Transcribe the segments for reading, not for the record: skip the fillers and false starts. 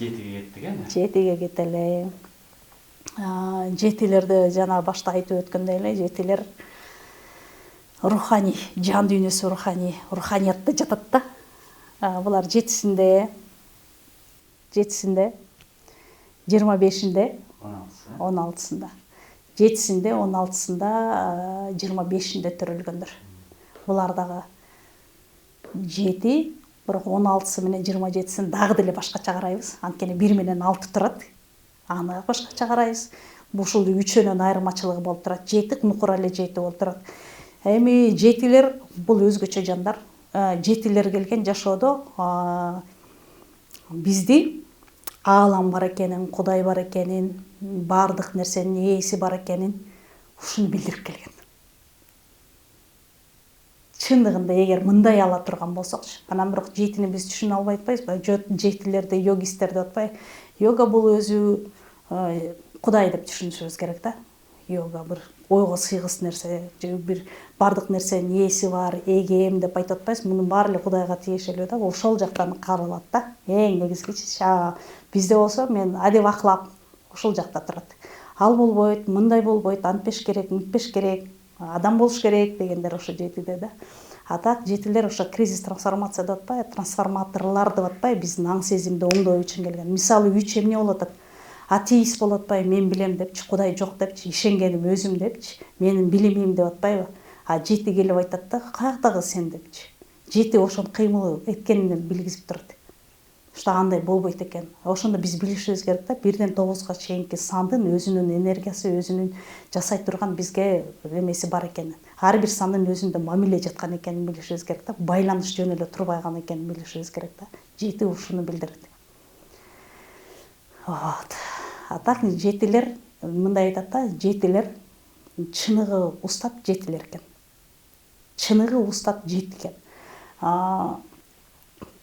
жетиге кеттик эми. Жетиге кетели. Жетилерди жана башта айтып өткөндөй эле, жетилер руханий, жан дүйнөсү руханий, руханиятта жатат да. Булар жетисинде, 25-inde, 16-сында. Жетисинде, 16-сында, 25-inde төрөлгөндөр. Булар дагы 7, бирок 16-сы менен 27-син дагы деле башкача карайбыз. Анткени 1 менен 6 турат. Аны башкача карайбыз. Ушул үчөөнүн айырмачылыгы болуп турат. 7 нукура эле 7 болуп турат. Эми жетилер бул өзгөчө жандар. Жетилер келген жашоодо бизди аалам бар экенин, Кудай бар экенин, баардык нерсенин ээси бар экенин ушуну билдирип келген. Чындыгында эгер мындай ала турган болсокчу, анан бирок жетини биз түшүнө албай атпайбызбы? Жетилерди йогисттерди атпай. Йога бул өзү Кудай деп түшүнүшүбүз керек да. Йога бир ойго сыйгыс нерсе, бир баардык нерсенин ээси бар, эгем деп айтып атпайбыз. Мунун баары эле Кудайга тиешелүү да. Ошол жактан каралат да. Эң негизгичи бизде болсо мен адеп аклап ошол жакта турат. Ал болбойт, мындай болбойт, антпеш керек, мынтпеш керек, адам болуш керек дегендер ошо жетиде да. А так жетилер ошо кризис трансформация деп атпайбы, трансформаторлор деп атпайбы, биздин аң сезимди оңдоо үчүн келген. Мисалы үч эмне болуп атат? Атеист болуп атпайбы, мен билем депчи, Кудай жок депчи, ишенгеним өзүм депчи, менин билимим деп атпайбы. А жети келип айтат да, каяктагы сен депчи. Жети ошону кыймыл эткенинен билгизип турат. Что андай болбойт экен. Ошондо биз билишибиз керек да, 1-ден 9-га чейинки сандын өзүнүн энергиясы, өзүнүн жасай турган бизге эмеси бар экенин. Ар бир сандын өзүндө мамиле жаткан экенин билишибиз керек да. Байланыш жөн эле турбай калган экенин билишибиз керек да. Жети ушуну билдирет. Вот. А так жетилер мындай айтат да, жетилер чыныгы устат жетилер экен. Чыныгы устат жет экен.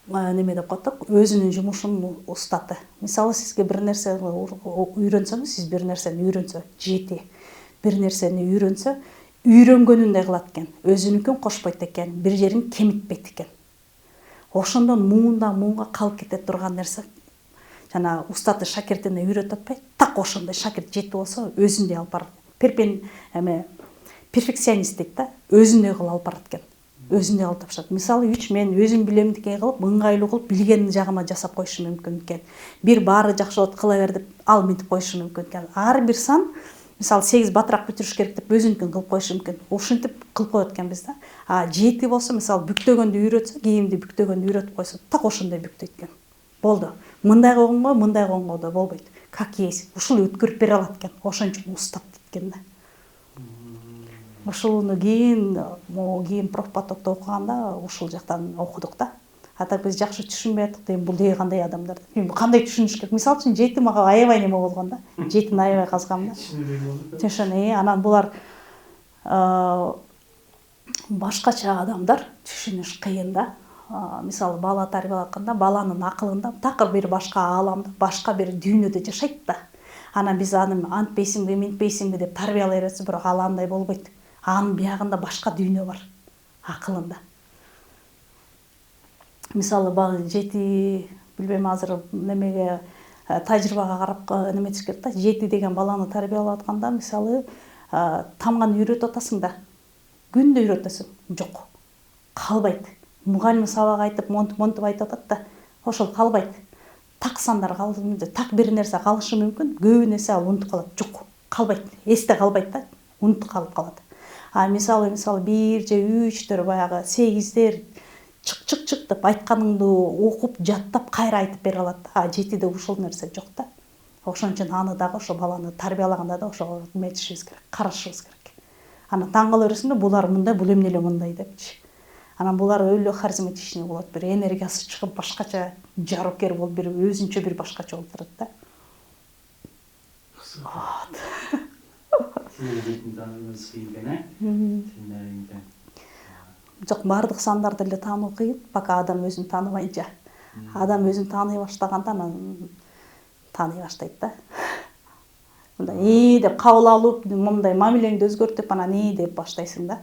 Неме деп коет, өзүнүн жумушунун устаты. Мисалы сизге бир нерсе үйрөнсөңүз, сиз бир нерсени үйрөнсө, жети бир нерсени үйрөнсө, үйрөнгөнүндөй кылат экен. Өзүнүкүн кошпойт экен, бир жерин кемитпейт экен. Ошондон муунга калып кете турган нерсе жана устаты шакиртине үйрөтүп атпайбы? Так ошондой шакирт жети болсо, өзүндөй алып барат. Перфекционист дейт да, өзүндөй кылып алып барат экен. Өзүндөй кылып тапшырат. Мисалы 3 мен өзүм билемдикей кылып, ыңгайлуу кылып билген жагыма жасап коюшум мүмкүн экен. Бир баары жакшы болот, кыла бер деп, ал мынтип коюшум мүмкүн экен. Ар бир сан, мисалы 8 батыраак бүтүрүш керек деп өзүнүкүн кылып коюш мүмкүн. Ушинтип кылып коет экенбиз да. А 7 болсо, мисалы бүктөгөндү үйрөтсө, кийимди бүктөгөндү үйрөтүп койсо, так ошондой бүктөйт экен. Болду. Мындай койгонго да болбойт. Как есть. Ушул өткөрүп бере алат экен. Ошон үчүн устат экен да. Ушуну кийин профпотокто окуганда ушул жактан окудук да. А так биз жакшы түшүнбөй аттык, бул деги кандай адамдар. Кандай түшүнүш керек? Мисалы үчүн жети мага аябай неме болгон да. Жетини аябай казгам да. Түшүнөй. Анан булар башкача адамдар, түшүнүш кыйын да. Мисалы бала тарбиялатканда, баланын акылында такыр бир башка ааламда, башка бир дүйнөдө жашайт да. Анан биз аны антпейсиңби, минтпейсиңби деп тарбиялай беребиз, бирок ал андай болбойт. Анын биягында башка дүйнө бар, акылында. Мисалы жети, билбейм азыр немеге тажрыйбага карап неметиш керек да. Жети деген баланы тарбиялап атканда, мисалы тамганы үйрөтүп атасың да. Күндө үйрөтөсүң. Жок. Калбайт. Мугалим сабак айтып, монтип айтып атат да, ошол калбайт. Так сандар калды, так бир нерсе калышы мүмкүн, көбүн эсе ал унутуп калат. Жок, калбайт. Эсте калбайт да, унутуп калып калат. А мисалы 1 же 3 баягы 8 чык деп айтканыңды окуп, жаттап, кайра айтып бере алат. А жетиде ушул нерсе жок да. Ошон үчүн аны дагы ошо баланы тарбиялаганда да ошого эметишибиз керек, карашыбыз керек. Анан таң кала бересиң да, булар мындай, бул эмне эле мындай депчи. Анан булар өлө харизматичный болот, бир энергиясы чыгып, башкача жарокер болуп, бир өзүнчө бир башкача болуп турат да. Жок, баардык сандарды эле таануу кыйын, пока адам өзүн тааныбайынча. Адам өзүн тааный баштаганда анан тааный баштайт да. Мындай деп кабыл алып, мындай мамилеңди өзгөрт деп анан деп баштайсың да.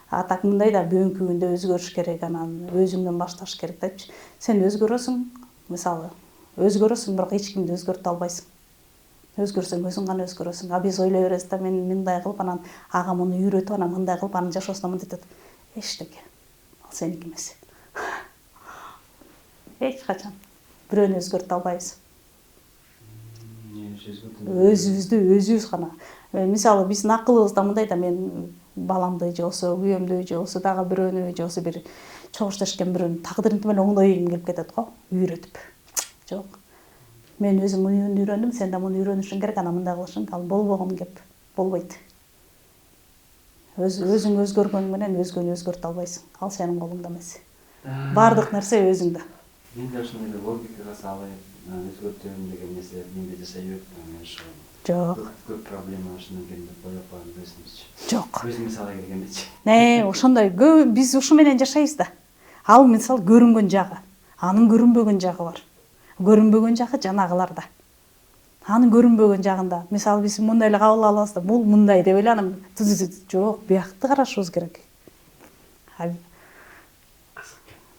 А так мындай да бүгүнкү күндө өзгөрүш керек, анан өзүңдөн башташ керек депчи. Сен өзгөрөсүң, мисалы өзгөрөсүң, бирок эч кимди өзгөртө албайсың. Өзгөрсөң өзүң гана өзгөрөсүң. А биз ойлой беребиз да, мен мындай кылып, анан ага муну үйрөтүп, анан мындай кылып, анын жашоосуна мындай этет. Эчтеке. Ал сеники эмес. Эч качан бирөөнү өзгөртө албайбыз. Өзүбүздү өзүбүз гана. Мисалы биздин акылыбызда мындай да, мен баламды же болбосо күйөөмдү же болбосо дагы бирөөнү же болбосо бир чогуш ташкан бирөөнү тагдырынты менен оңдойгум келип кетет го, үйрөтүп. Жок. Мен өзүм муну үйрөндүм, сен да муну үйрөнүшүң керек, анан мындай кылышың, ал болбогон кеп. Болбойт. Өзүң өзгөргөн менен өзгөнү өзгөртө албайсың. Ал сенин колуңда эмес. Бардык нерсе өзүңдө. Мен да ошондой эле логикага салып, өзгөртөм деген нерселерди менде жашай бериптир, мен ошо. Жок. Көп проблема ошондон келип коюп коюм өзүмүзчү. Жок. Өзүм мисалга келгендечи. Ошондой биз ушу менен жашайбыз да. Ал мисалы көрүнгөн жагы, анын көрүнбөгөн жагы бар. Көрүнбөгөн жагы жанагыларда. Анын көрүнбөгөн жагында, мисалы биз мындай эле кабыл алабыз да, бул мындай деп эле анан жок, биякты карашыбыз керек.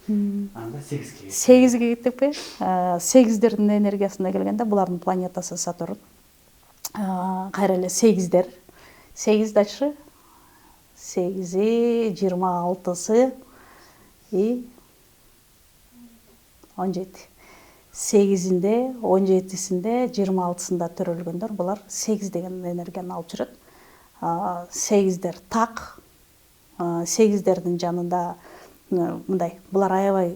Анда 8-ге. 8-ге кеттикпи? 8-дердин энергиясына келгенде, булардын планетасы Сатурн. Кайра эле 8-дер. 8 дачы 8-и, 26-сы и 17. 8-inde, 17-синде, 26-сында төрөлгөндөр булар 8 деген энергияны алып жүрөт. 8-дер так. 8-дердин жанында мындай, булар аябай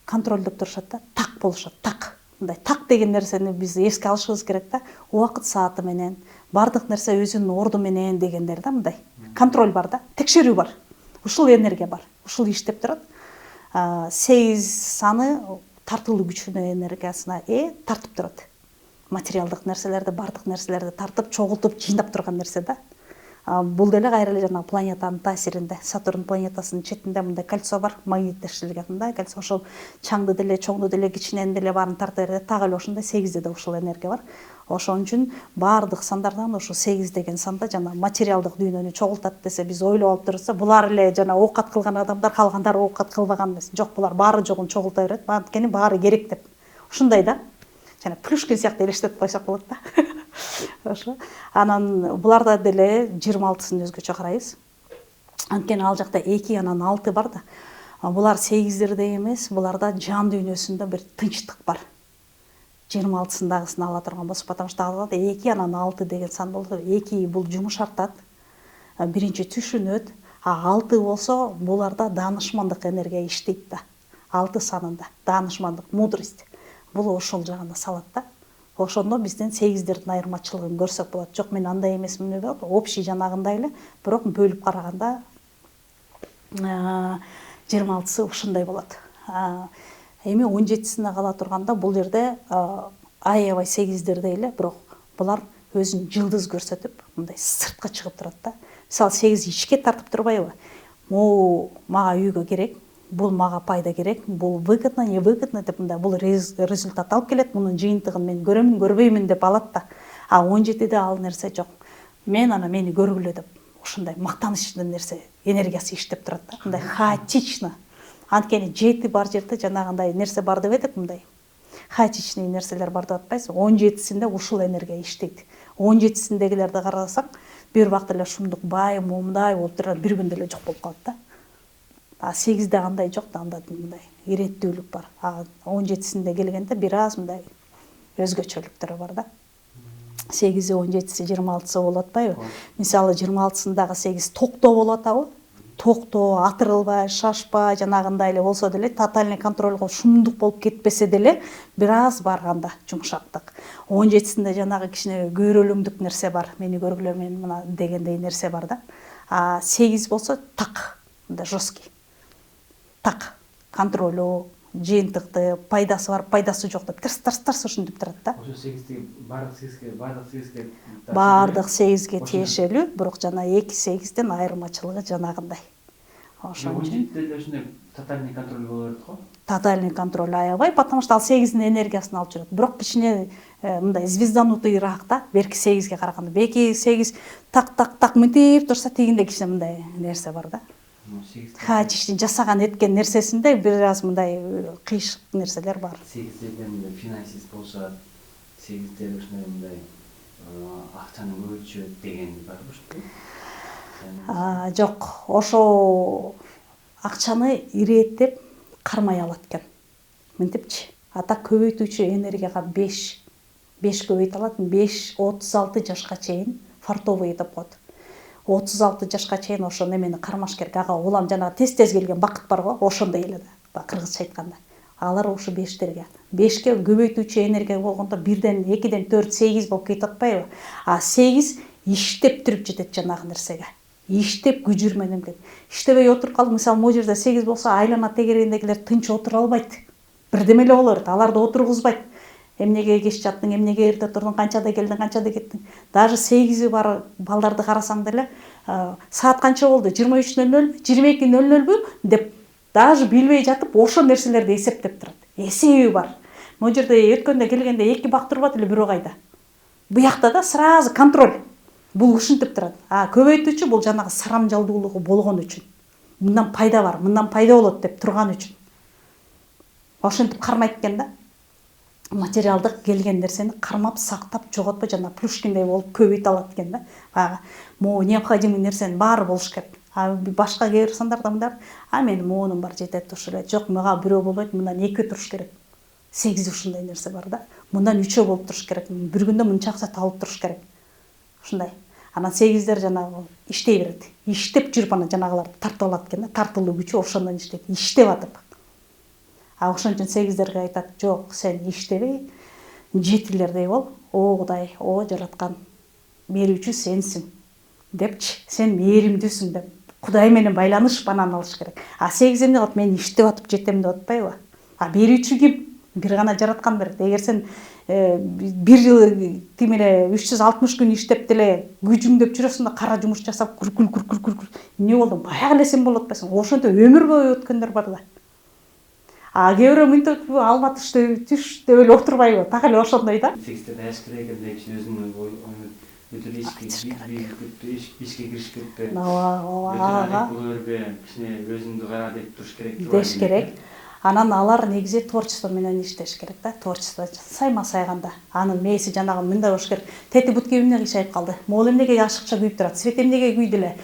контролдоп турушат да, так болушат, так. Мындай так деген нерсени биз эске алышыбыз керек да. Убакыт сааты менен, бардык нерсе өзүнүн орду менен дегендер да, мындай. Контроль бар да, текшерүү бар. Ушул энергия бар. Ушул иштеп турат. 8 саны тартылуу күчүнүн энергиясына тартып турат. Материалдык нерселерди, бардык нерселерди тартып, чогултуп, жыйнап турган нерсе да. Бул деле кайра эле жана планетанын таасиринде. Сатурн планетасынын четинде мындай кольцо бар, магниттештирилген мындай кольцо. Ошол чаңды деле, чоңду деле, кичинени деле баарын тарта берет. Так эле ошондой 8-де да ушул энергия бар. Ошон үчүн бардык сандардан ушу 8 деген санда жана материалдык дүйнөнү чогултат десе, биз ойлоп алып турсак, булар эле жана оокат кылган адамдар, калгандары оокат кылбаган эмес. Жок, булар баары жогун чогулта берет. Анткени баары керек деп. Ушундай да. Жана Плюшкин сыяктуу элестетип койсок болот да. Ошо. Анан буларда деле 26-сын өзгөчө карайбыз. Анткени ал жакта 2 анан 6 бар да. Булар 8-дердей эмес, буларда жан дүйнөсүндө бир тынчтык бар. 26-сындагысын ала турган болсок, потому что ал 2 анан 6 деген сан болот. 2 бул жумушартат, биринчи түшүнөт, а 6 болсо буларда даанышмандык энергия иштейт да. 6 санында даанышмандык, мудрость. Бул ошол жагына салат да. Ошондо бизден 8-дердин айырмачылыгын көрсөк болот. Жок, мен андай эмесмин деп болот. Общий жанагындай эле, бирок бөлүп караганда 26-сы ушундай болот. Эми 17-сине кала турганда бул жерде аябай 8-дердей эле, бирок булар өзүн жылдыз көрсөтүп, мындай сыртка чыгып турат да. Мисалы 8 ичке тартып турбайбы? Могу мага үйгө керек, бул мага пайда керек, бул выгодно, не выгодно деп мындай, бул результат алып келет, мунун жыйынтыгын мен көрөмүн, көрбөймүн деп алат да. А 17-де ал нерсе жок. Мен ана мени көргүлө деп ушундай мактанычтын нерсе энергиясы иштеп турат да. Мындай хаотично. Анткени 7 бар жерде жанагындай нерсе бар деп едик, мындай хаотичный нерселер бар деп атпайсызбы? 17-синде ушул энергия иштейт. 17-синдегилерди карасаң, бир убакта эле шумдук бай, момундай болуп турат, бир күндө эле жок болуп калат да. А 8-де андай жок да, анда мындай иреттүүлүк бар. А 17-синде келгенде бир аз мындай өзгөчөлүктөр бар да. 8-и, 17-си, 26-сы болуп атпайбы? Мисалы 26-сындагы 8 токтоо болуп атабы? Токтоо, атырылбай, шашпай, жанагындай эле болсо деле, тотальный контролго шумдук болуп кетпесе деле, бир аз барганда жумшактык. 17-синде жанагы кичине көйрөлөңдүк нерсе бар. Мени көргүлө, мен мына дегендей нерсе бар да. А 8 болсо так, мындай жесткий. Так, контролу, жыйынтыкты, пайдасы бар, пайдасы жок деп тарс ушинтип турат да. Ошо 8-ди бардык 8-ге тиешелүү, бирок жана 2-8-ден айырмачылыгы жанагындай. Ошон үчүн 17-де деле ушундай тотальный контроль боло берет го. Тотальный контроль аябай, потому что ал 8-дин энергиясын алып жүрөт. Бирок кичине мындай звезданутыйраак да, берки 8-ге караганда. Беки 8 так мынтип турса, тигинде кичине мындай нерсе бар да. хаатиштин жасаган эткен нерсесинде бир аз мындай кыйшык нерселер бар. Сегиздерден финансист болушат, сегиздер ушундай мындай акчаны өлчөт деген барбы ушул? Жок, ошо акчаны ирээттеп кармай алат экен. Мынтипчи. Ата көбөйтүүчү энергияга 5 көбөйт алат. 36 жашка чейин фартовый деп коет. 36 жашка чейин ошо немени кармаш керек. Ага улам жанагы тез келген бакыт барбы? Ошондой эле да. Кыргызча айтканда. Алар ошо 5терге. 5ке көбөйтүүчү энергия болгондо 1ден 2ден 4 8 болуп кетип атпайбы? 8 иштеп туруп жетет жанагы нерсеге. Иштеп күжүр менен келет. Иштебей отуруп калды. Мисалы, могу жерде 8 болсо, айлана тегерегиндегилер тынч отура албайт. Бирдеме эле боло берет. Аларды отургузбайт. Эмнеге кеч жаттың, эмнеге эрте турдуң, канчада келдиң, канчада кеттиң. Даже 8 бар балдарды карасаң деле, саат канча болду? 23:00, 22:00бү деп даже билбей жатып, ошо нерселерди эсептеп турат. Эсеби бар. Могу жерде өткөндө келгенде 2 бак турбат эле бирөө кайда. Буякта да сразу контроль. Бул ушинтип турат. Көбөйтүүчү бул жанагы сарамжалдуулугу болгон үчүн. Мындан пайда бар, мындан пайда болот деп турган үчүн. Ошентип кармайт экен да. Материалдык келген нерсени кармап, сактап, жоготпой жана плюшкиндей болуп көбөйт алат экен да. Баягы могу необходимый нерсенин баары болуш керек. Башка кээ бир сандарда мындай, менин моунум бар жетет ушул эле. Жок, мага бирөө болбойт, мындан 2 туруш керек. 8 ушундай нерсе бар да. Мындан 3 болуп туруш керек. Бир күндө мынча акча табып туруш керек. Ушундай. Анан 8дер жанагы иштей берет. Иштеп жүрүп анан жанагыларды тартып алат экен да. Тартылуу күчү ошондон иштейт. Иштеп атып. Ошон үчүн 8дерге айтат, жок, сен иштебей, 7лердей бол. О Кудай, о жараткан, берүүчү сенсиң депчи, сен мээримдүүсүң деп. Кудай менен байланыш банан алыш керек. 8 эмне кылат, мен иштеп атып жетем деп атпайбы? Берүүчү ким? Бир гана жараткан берет. Эгер сен бир жыл тим эле 360 күн иштеп деле күжүң деп жүрөсүң да, кара жумуш жасап, күр. Эмне болду? Баягы эле сен болуп атпайсың. Ошентип өмүр бою өткөндөр бар да. Кээ бирөө мынтип алма түш деп эле отурбайбы? Так эле ошондой да. Тексте даяш керек эле киши өзүнүн өтүп ишке киришип кетпе. Ооба. Бул өрбө, кичине өзүңдү кара деп туруш керек. Деш керек. Анан алар негизи творчество менен иштеш керек да. Творчество сайма сайганда. Анын мээси жанагы мындай болуш керек. Тети бутке эмне кыйшайып калды? Могул эмнеге ашыкча күйүп турат? Свет эмнеге күйдү эле?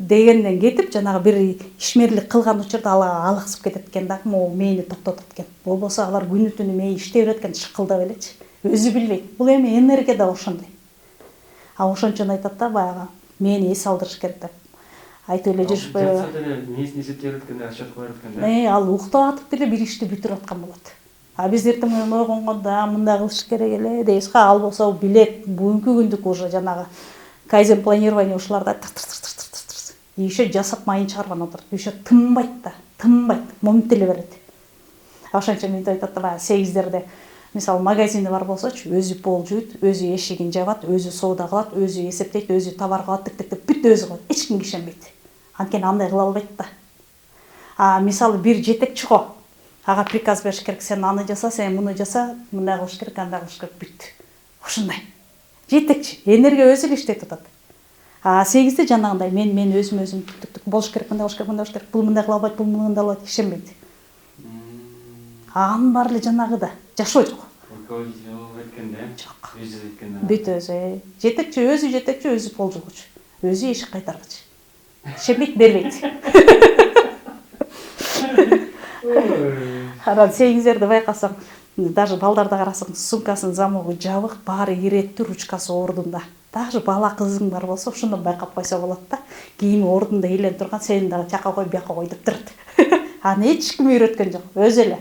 Дегенден кетип, жанагы бир ишмерлик кылган учурда алаксып кетет экен да. Могу мээни токтотот экен. Болбосо алар күнү түнү мээ иштей берет экен, шыкылдап элечи. Өзү билбейт. Бул эми энергия да ошондой. Ошон үчүн айтат да, баягы мээни эс алдырыш керек деп. Айтып эле жүрүшпөйбү? Жатса деле мээсин эсептеп өткөндө акча коюп аткан да. Ал уктап атып деле бир ишти бүтүрүп аткан болот. Биз эртең менен ойгонгондо мындай кылыш керек эле дейбиз. Ал болсо билет, бүгүнкү күндүк уже жанагы кайзен планирование ушуларда еще жасап майын чыгарган отурат. Еще тынбайт да, тынбайт, моминтеле берет. Ошон үчүн мен айтат да, 8дерде мисалы магазини бар болсочу, өзү пол жуйт, өзү эшигин жабат, өзү соода кылат, өзү эсептейт, өзү товар кылат, бүт өзү кылат. Эч кимге ишенбейт. Анткени андай кыла албайт да. Мисалы бир жетекчи го. Ага приказ бериш керек, сен аны жаса, сен муну жаса, мындай кылыш керек, андай кылыш керек, бүт. Ушундай. Жетекчи, энергия өзү эле иштеп атат. 8де жанагындай мен өзүм болуш керек, мындай болуш керек, бул мындай кыла албайт, бул мындай албайт, ишенбейт. Анын баары эле жанагыда, жашоо жок. Жок. Бүт өзү. Жетекчи, өзү пол жугучу. Өзү эшик кайтаргыч. Ишенбейт, бербейт. Анан 8дерди байкасаң, даже балдарды карасаң, сумкасын замогу жабык, баары иреттүү, ручкасы ордунда. Даже бала кызың бар болсо, ошондон байкап койсо болот да. Кийими ордунда иленип турган, сени дагы жака кой, бияка кой деп турат. Аны эч ким үйрөткөн жок, өзү эле.